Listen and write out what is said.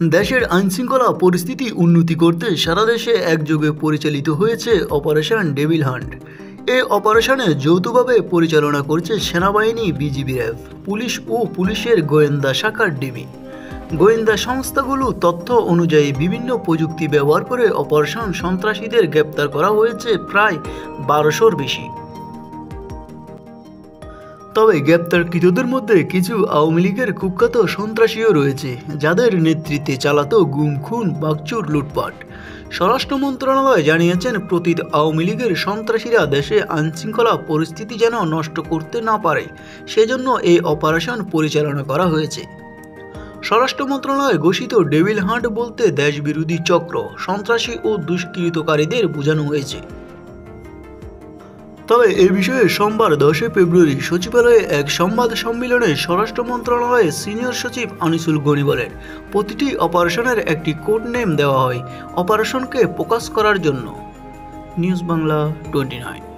দেশের আইনশৃঙ্খলা পরিস্থিতি উন্নতি করতে সারা দেশে একযোগে পরিচালিত হয়েছে অপারেশন ডেভিল হান্ট। এই অপারেশনে যৌথভাবে পরিচালনা করছে সেনাবাহিনী, বিজিবি, র্যাব, পুলিশ ও পুলিশের গোয়েন্দা শাখার ডিবি। গোয়েন্দা সংস্থাগুলো তথ্য অনুযায়ী বিভিন্ন প্রযুক্তি ব্যবহার করে অপারেশন সন্ত্রাসীদের গ্রেপ্তার করা হয়েছে প্রায় 1200-র বেশি। তবে গ্রেপ্তারকৃতদের মধ্যে কিছু আওয়ামী লীগের কুখ্যাত সন্ত্রাসীও রয়েছে, যাদের নেতৃত্বে চালাতো গুম, খুন, ভাঙচুর, লুটপাট। স্বরাষ্ট্র মন্ত্রণালয় জানিয়েছেন, প্রতীত আওয়ামী লীগের সন্ত্রাসীরা দেশে আইনশৃঙ্খলা পরিস্থিতি যেন নষ্ট করতে না পারে, সেজন্য এই অপারেশন পরিচালনা করা হয়েছে। স্বরাষ্ট্র মন্ত্রণালয় ঘোষিত ডেভিল হান্ট বলতে দেশবিরোধী চক্র, সন্ত্রাসী ও দুষ্কৃতকারীদের বোঝানো হয়েছে। তবে এ বিষয়ে সোমবার 10 ফেব্রুয়ারি সচিবালয়ে এক সংবাদ সম্মেলনে স্বরাষ্ট্র মন্ত্রণালয়ের সিনিয়র সচিব আনিসুল গনি বলেন, প্রতিটি অপারেশনের একটি কোড নেম দেওয়া হয় অপারেশনকে ফোকাস করার জন্য। নিউজ বাংলা 29।